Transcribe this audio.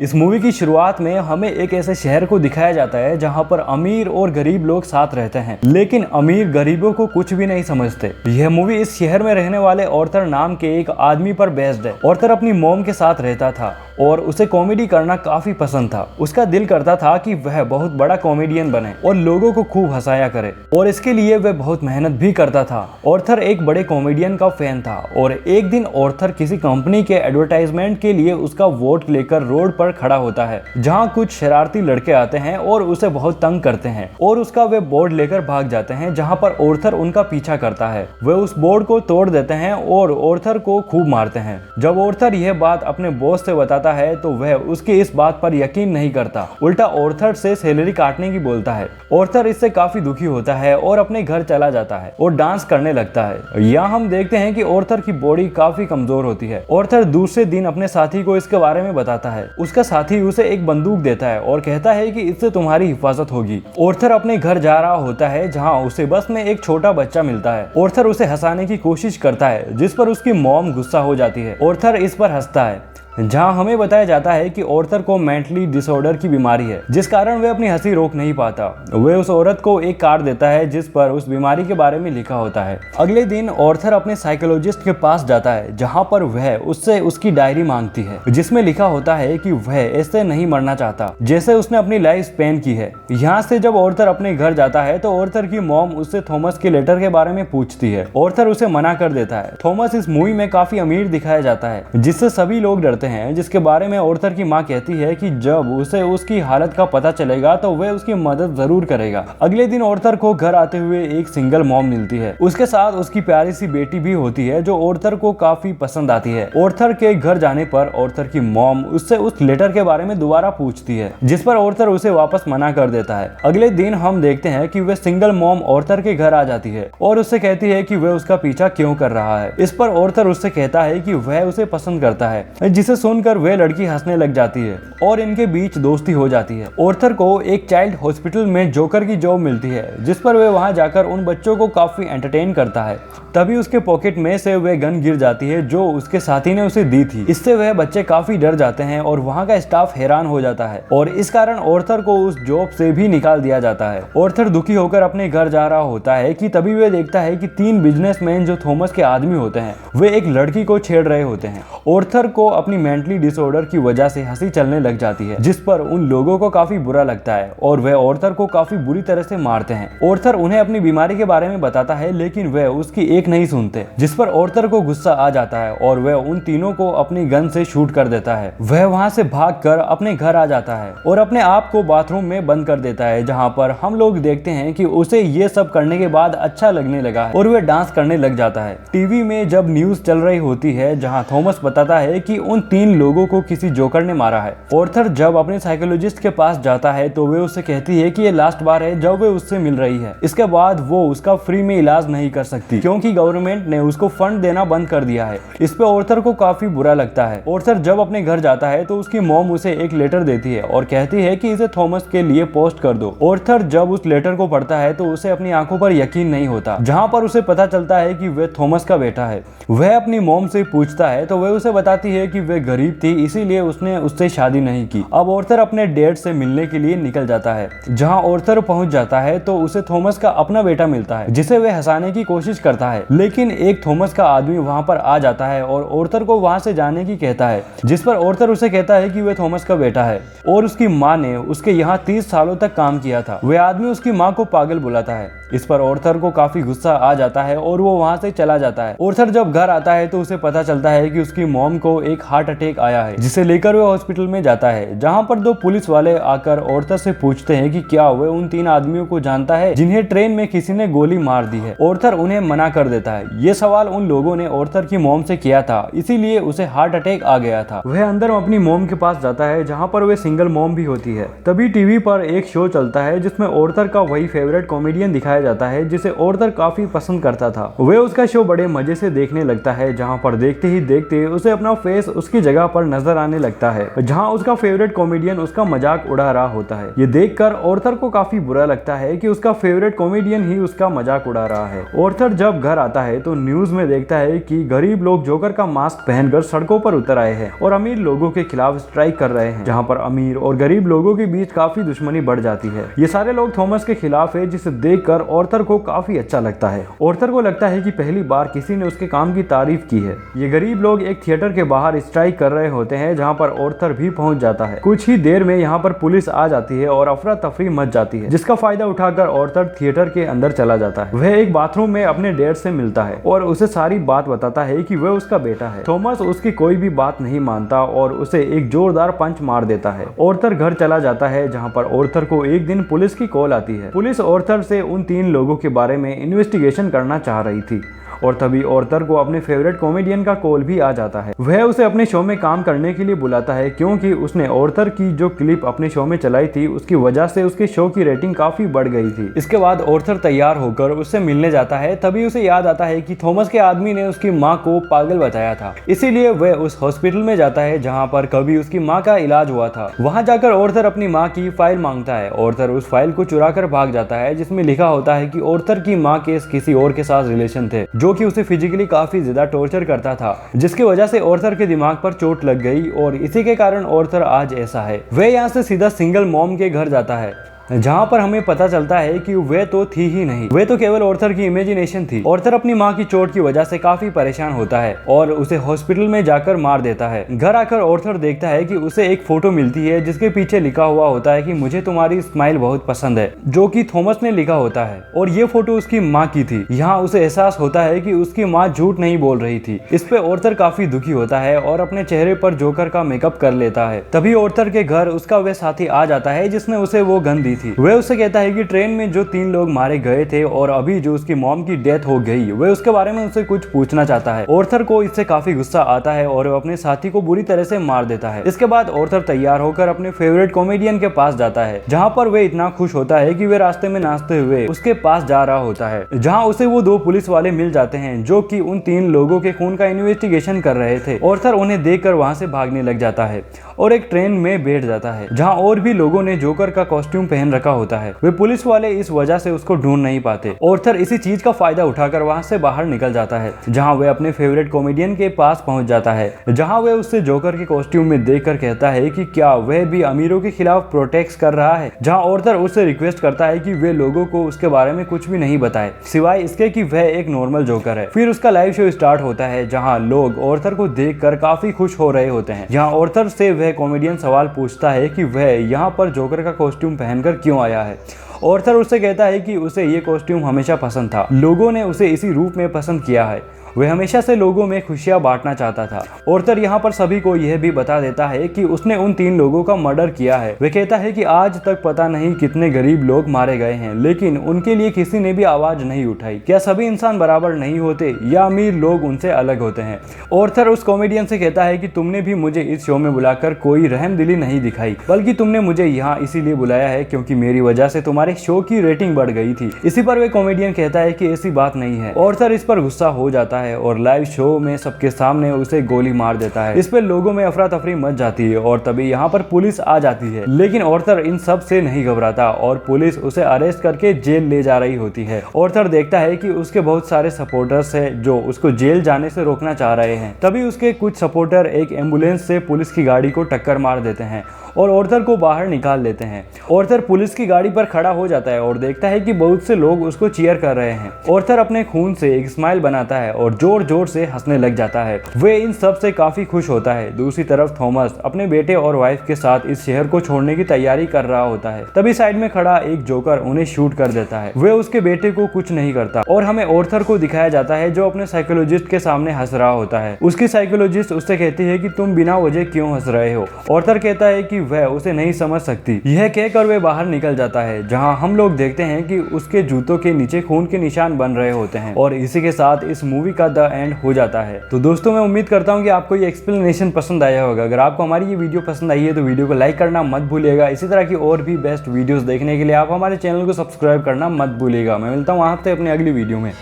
इस मूवी की शुरुआत में हमें एक ऐसे शहर को दिखाया जाता है जहां पर अमीर और गरीब लोग साथ रहते हैं, लेकिन अमीर गरीबों को कुछ भी नहीं समझते। यह मूवी इस शहर में रहने वाले ऑर्थर नाम के एक आदमी पर बेस्ड है। ऑर्थर अपनी मॉम के साथ रहता था और उसे कॉमेडी करना काफी पसंद था। उसका दिल करता था कि वह बहुत बड़ा कॉमेडियन बने और लोगों को खूब हंसाया करे, और इसके लिए वह बहुत मेहनत भी करता था। ऑर्थर एक बड़े कॉमेडियन का फैन था और एक दिन ऑर्थर किसी कंपनी के एडवर्टाइजमेंट के लिए उसका वोट लेकर रोड पर खड़ा होता है, जहां कुछ शरारती लड़के आते हैं और उसे बहुत तंग करते हैं और उसका वे बोर्ड लेकर भाग जाते हैं, जहां पर ऑर्थर उनका पीछा करता है। वे उस बोर्ड को तोड़ देते हैं और ऑर्थर को खूब मारते हैं। जब ऑर्थर यह बात अपने बॉस से बताता है तो वह उसकी इस बात पर यकीन नहीं करता, उल्टा ऑर्थर से सैलरी काटने की बोलता है। ऑर्थर इससे काफी दुखी होता है और अपने घर चला जाता है और डांस करने लगता है। यहाँ हम देखते हैं कि ऑर्थर की बॉडी काफी कमजोर होती है। ऑर्थर दूसरे दिन अपने साथी को इसके बारे में बताता है। उसका साथी उसे एक बंदूक देता है और कहता है कि इससे तुम्हारी हिफाजत होगी। ऑर्थर अपने घर जा रहा होता है, जहाँ उसे बस में एक छोटा बच्चा मिलता है। ऑर्थर उसे हंसाने की कोशिश करता है, जिस पर उसकी मॉम गुस्सा हो जाती है। ऑर्थर इस पर हंसता है, जहां हमें बताया जाता है कि ऑर्थर को मेंटली डिसऑर्डर की बीमारी है, जिस कारण वह अपनी हंसी रोक नहीं पाता। वह उस औरत को एक कार्ड देता है जिस पर उस बीमारी के बारे में लिखा होता है। अगले दिन ऑर्थर अपने साइकोलॉजिस्ट के पास जाता है, जहां पर वह उससे उसकी डायरी मांगती है, जिसमें लिखा होता है कि वह ऐसे नहीं मरना चाहता जैसे उसने अपनी लाइफ स्पेन की है। यहाँ से जब ऑर्थर अपने घर जाता है तो ऑर्थर की मॉम उससे थॉमस के लेटर के बारे में पूछती है। ऑर्थर उसे मना कर देता है। थॉमस इस मूवी में काफी अमीर दिखाया जाता है, जिससे सभी लोग डरते हैं, जिसके बारे में ऑर्थर की मां कहती है कि जब उसे उसकी हालत का पता चलेगा तो वह उसकी मदद जरूर करेगा। अगले दिन ऑर्थर को घर आते हुए एक सिंगल मॉम मिलती है। उसके साथ उसकी प्यारी सी बेटी भी होती है, जो ऑर्थर को काफी पसंद आती है। ऑर्थर के घर जाने पर ऑर्थर की मॉम उससे उस लेटर के बारे में दोबारा पूछती है, जिस पर ऑर्थर उसे वापस मना कर देता है। अगले दिन हम देखते हैं कि वह सिंगल मॉम ऑर्थर के घर आ जाती है और उससे कहती है कि वह उसका पीछा क्यों कर रहा है। इस पर ऑर्थर उससे कहता है कि वह उसे पसंद करता है, जिसे सुनकर वह लड़की हंसने लग जाती है और इनके बीच दोस्ती हो जाती है। ऑर्थर को एक चाइल्ड हॉस्पिटल में जोकर की जॉब मिलती है, जिस पर वह वहां जाकर उन बच्चों को काफी एंटरटेन करता है। तभी उसके पॉकेट में से वह गन गिर जाती है जो उसके साथी ने उसे दी थी। इससे वह बच्चे काफी डर जाते हैं और वहां का स्टाफ हैरान हो जाता है और इस कारण ऑर्थर को उस जॉब से भी निकाल दिया जाता है। ऑर्थर दुखी होकर अपने घर जा रहा होता है कि तभी वह देखता है कि 3 बिजनेसमैन जो थॉमस के आदमी होते हैं, वे एक लड़की को छेड़ रहे होते हैं। ऑर्थर को अपनी मेंटली डिसऑर्डर की वजह से हंसी चलने लग जाती है, जिस पर उन लोगों को काफी बुरा लगता है और वह ऑर्थर को काफी बुरी तरह से मारते हैं। ऑर्थर उन्हें अपनी बीमारी के बारे में बताता है, लेकिन वह उसकी एक नहीं सुनते, जिस पर ऑर्थर को गुस्सा आ जाता है और वह उन तीनों को अपनी गन से शूट कर देता है। वह वहां से भागकर अपने घर आ जाता है और अपने आप को बाथरूम में बंद कर देता है, जहां पर हम लोग देखते हैं कि उसे ये सब करने के बाद अच्छा लगने लगा और वह डांस करने लग जाता है। टीवी में जब न्यूज चल रही होती है, जहां थॉमस बताता है कि उन 3 लोगों को किसी जोकर ने मारा है। ऑर्थर जब अपने साइकोलॉजिस्ट के पास जाता है तो वे उससे कहती है कि ये लास्ट बार है जब वे उससे मिल रही है। इसके बाद वो उसका फ्री में इलाज नहीं कर सकती, क्योंकि गवर्नमेंट ने उसको फंड देना बंद कर दिया है। इस पे ऑर्थर को काफी बुरा लगता है। ऑर्थर जब अपने घर जाता है तो उसकी मॉम उसे एक लेटर देती है और कहती है कि इसे थॉमस के लिए पोस्ट कर दो। ऑर्थर जब उस लेटर को पढ़ता है तो उसे अपनी आंखों पर यकीन नहीं होता, जहां पर उसे पता चलता है कि वह थॉमस का बेटा है। वह अपनी मॉम से पूछता है तो वह उसे बताती है कि वह गरीब थी, इसीलिए उसने उससे शादी नहीं की। अब ऑर्थर अपने डैड से मिलने के लिए निकल जाता है। जहां ऑर्थर पहुंच जाता है तो उसे थॉमस का अपना बेटा मिलता है, जिसे वह हंसाने की कोशिश करता है, लेकिन एक थॉमस का आदमी वहां पर आ जाता है और ऑर्थर को वहां से जाने की कहता है, जिस पर ऑर्थर उसे कहता है कि वह थॉमस का बेटा है और उसकी माँ ने उसके यहाँ 30 सालों तक काम किया था। वह आदमी उसकी माँ को पागल बुलाता है। इस पर ऑर्थर को काफी गुस्सा आ जाता है और वो वहां से चला जाता है। ऑर्थर जब घर आता है तो उसे पता चलता है कि उसकी मॉम को एक हार्ट अटैक आया है, जिसे लेकर वह हॉस्पिटल में जाता है, जहां पर 2 पुलिस वाले आकर ऑर्थर से पूछते हैं कि क्या वह उन 3 आदमियों को जानता है जिन्हें ट्रेन में किसी ने गोली मार दी है। ऑर्थर उन्हें मना कर देता है। ये सवाल उन लोगों ने ऑर्थर की मॉम से किया था, इसीलिए उसे हार्ट अटैक आ गया था। वह अंदर अपनी मॉम के पास जाता है, जहां पर वह सिंगल मॉम भी होती है। तभी टीवी पर एक शो चलता है जिसमें ऑर्थर का वही फेवरेट कॉमेडियन दिखाया जाता है, जिसे ऑर्थर काफी पसंद करता था। वह उसका शो बड़े मजे से देखने लगता है, जहां पर देखते ही देखते उसे अपना फेस उसकी उसकी जगह पर नजर आने लगता है, जहाँ उसका फेवरेट कॉमेडियन उसका मजाक उड़ा रहा होता है। ये देखकर ऑर्थर को काफी बुरा लगता है कि उसका फेवरेट कॉमेडियन ही उसका मजाक उड़ा रहा है। ऑर्थर जब घर आता है तो न्यूज में देखता है कि गरीब लोग जोकर का मास्क पहनकर सड़कों पर उतर आए हैं और अमीर लोगों के खिलाफ स्ट्राइक कर रहे हैं, जहाँ पर अमीर और गरीब लोगों के बीच काफी दुश्मनी बढ़ जाती है। ये सारे लोग थॉमस के खिलाफ है, जिसे देखकर ऑर्थर को काफी अच्छा लगता है। ऑर्थर को लगता है कि पहली बार किसी ने उसके काम की तारीफ की है। ये गरीब लोग एक थिएटर के बाहर स्ट्राइक कर रहे होते हैं, जहाँ पर ऑर्थर भी पहुंच जाता है। कुछ ही देर में यहाँ पर पुलिस आ जाती है और अफरा तफरी मच जाती है, जिसका फायदा उठाकर ऑर्थर थिएटर के अंदर चला जाता है। वह एक बाथरूम में अपने डैड से मिलता है और उसे सारी बात बताता है कि वह उसका बेटा है। थॉमस उसकी कोई भी बात नहीं मानता और उसे एक जोरदार पंच मार देता है। ऑर्थर घर चला जाता है, जहाँ पर ऑर्थर को एक दिन पुलिस की कॉल आती है। पुलिस ऑर्थर से उन 3 लोगों के बारे में इन्वेस्टिगेशन करना चाह रही थी और तभी ऑर्थर को अपने फेवरेट कॉमेडियन का कॉल भी आ जाता है। वह उसे अपने शो में काम करने के लिए बुलाता है, क्योंकि उसने ऑर्थर की जो क्लिप अपने शो में चलाई थी उसकी वजह से उसके शो की रेटिंग काफी बढ़ गई थी। इसके बाद ऑर्थर तैयार होकर उससे मिलने जाता है। तभी उसे याद आता है कि थॉमस के आदमी ने उसकी माँ को पागल बताया था, इसीलिए वह उस हॉस्पिटल में जाता है जहाँ पर कभी उसकी माँ का इलाज हुआ था। वहाँ जाकर ऑर्थर अपनी माँ की फाइल मांगता है। ऑर्थर उस फाइल को चुरा कर भाग जाता है, जिसमें लिखा होता है कि ऑर्थर की माँ के किसी और के साथ रिलेशन थे, जो कि उसे फिजिकली काफी ज्यादा टॉर्चर करता था, जिसकी वजह से ऑर्थर के दिमाग पर चोट लग गई और इसी के कारण ऑर्थर आज ऐसा है। वह यहाँ से सीधा सिंगल मॉम के घर जाता है, जहाँ पर हमें पता चलता है कि वे तो थी ही नहीं, वे तो केवल ऑर्थर की इमेजिनेशन थी। ऑर्थर अपनी माँ की चोट की वजह से काफी परेशान होता है और उसे हॉस्पिटल में जाकर मार देता है। घर आकर ऑर्थर देखता है कि उसे एक फोटो मिलती है, जिसके पीछे लिखा हुआ होता है कि मुझे तुम्हारी स्माइल बहुत पसंद है, जो कि थॉमस ने लिखा होता है और ये फोटो उसकी माँ की थी। यहाँ उसे एहसास होता है कि उसकी माँ झूठ नहीं बोल रही थी। इस पे ऑर्थर काफी दुखी होता है और अपने चेहरे पर जोकर का मेकअप कर लेता है। तभी ऑर्थर के घर उसका वह साथी आ जाता है जिसने उसे वो गन दी थी। वह उससे कहता है कि ट्रेन में जो 3 लोग मारे गए थे और अभी जो उसकी मॉम की डेथ हो गई, वह उसके बारे में उससे कुछ पूछना चाहता है। ऑर्थर को इससे काफी गुस्सा आता है और वह अपने साथी को बुरी तरह से मार देता है। इसके बाद ऑर्थर तैयार होकर अपने फेवरेट कॉमेडियन के पास जाता है, जहाँ पर वह इतना खुश होता है कि वह रास्ते में नाचते हुए उसके पास जा रहा होता है, जहाँ उसे वो 2 पुलिस वाले मिल जाते हैं जो कि उन 3 लोगों के खून का इन्वेस्टिगेशन कर रहे थे। ऑर्थर उन्हें देखकर वहां से भागने लग जाता है और एक ट्रेन में बैठ जाता है, जहाँ और भी लोगों ने जोकर का कॉस्ट्यूम पहन रखा होता है। वे पुलिस वाले इस वजह से उसको ढूंढ नहीं पाते। ऑर्थर इसी चीज का फायदा उठाकर वहां से बाहर निकल जाता है, जहां वह अपने फेवरेट कॉमेडियन के पास पहुंच जाता है, जहां वह उससे जोकर के कॉस्ट्यूम में देखकर कहता है कि क्या वह भी अमीरों के खिलाफ प्रोटेक्ट कर रहा है। जहां ऑर्थर उससे रिक्वेस्ट करता है कि वे लोगों को उसके बारे में कुछ भी नहीं बताए, सिवाय इसके कि वह एक नॉर्मल जोकर है। फिर उसका लाइव शो स्टार्ट होता है, जहाँ लोग ऑर्थर को देखकर काफी खुश हो रहे होते हैं। जहाँ ऑर्थर से वह कॉमेडियन सवाल पूछता है कि वह यहाँ पर जोकर का कॉस्ट्यूम पहनकर क्यों आया है। ऑर्थर उससे कहता है कि उसे ये कॉस्ट्यूम हमेशा पसंद था, लोगों ने उसे इसी रूप में पसंद किया है, वह हमेशा से लोगों में खुशियां बांटना चाहता था। ऑर्थर यहाँ पर सभी को यह भी बता देता है कि उसने उन 3 लोगों का मर्डर किया है। वह कहता है कि आज तक पता नहीं कितने गरीब लोग मारे गए हैं, लेकिन उनके लिए किसी ने भी आवाज नहीं उठाई। क्या सभी इंसान बराबर नहीं होते या अमीर लोग उनसे अलग होते हैं? ऑर्थर उस कॉमेडियन से कहता है कि तुमने भी मुझे इस शो में बुलाकर कोई रहमदिली नहीं दिखाई, बल्कि तुमने मुझे यहाँ इसीलिए बुलाया है क्योंकि मेरी वजह से तुम्हारे शो की रेटिंग बढ़ गई थी। इसी पर वह कॉमेडियन कहता है कि ऐसी बात नहीं है। ऑर्थर इस पर गुस्सा हो जाता है और लाइव शो में सबके सामने उसे गोली मार देता है। इस पे लोगों में अफरा तफरी मच जाती है और तभी यहाँ पर पुलिस आ जाती है, लेकिन ऑर्थर इन सब से नहीं घबराता और पुलिस उसे अरेस्ट करके जेल ले जा रही होती है। ऑर्थर देखता है कि उसके बहुत सारे सपोर्टर्स हैं जो उसको जेल जाने से रोकना चाह रहे हैं। तभी उसके कुछ सपोर्टर एक एम्बुलेंस से पुलिस की गाड़ी को टक्कर मार देते हैं और ऑर्थर को बाहर निकाल लेते हैं। ऑर्थर पुलिस की गाड़ी पर खड़ा हो जाता है और देखता है कि बहुत से लोग उसको चीयर कर रहे हैं। ऑर्थर अपने खून से एक स्माइल बनाता है और जोर जोर से हंसने लग जाता है। वे इन सब से काफी खुश होता है। दूसरी तरफ थॉमस अपने बेटे और वाइफ के साथ इस शहर को छोड़ने की तैयारी कर रहा होता है। तभी साइड में खड़ा एक जोकर उन्हें शूट कर देता है। वे उसके बेटे को कुछ नहीं करता और हमें ऑर्थर को दिखाया जाता है जो अपने साइकोलॉजिस्ट के सामने हंस रहा होता है। उसकी साइकोलॉजिस्ट उससे कहती है कि तुम बिना वजह क्यों हंस रहे हो। ऑर्थर कहता है कि वह उसे नहीं समझ सकती। यह कहकर वह बाहर निकल जाता है, जहां हम लोग देखते हैं कि उसके जूतों के नीचे खून के निशान बन रहे होते हैं और इसी के साथ इस मूवी का द एंड हो जाता है। तो दोस्तों मैं उम्मीद करता हूं कि आपको ये एक्सप्लेनेशन पसंद आया होगा। अगर आपको हमारी ये वीडियो पसंद आई है तो वीडियो को लाइक करना मत भूलिएगा। इसी तरह की और भी बेस्ट वीडियोस देखने के लिए आप हमारे चैनल को सब्सक्राइब करना मत भूलिएगा। मैं मिलता हूँ आपसे अपनी अगली वीडियो में।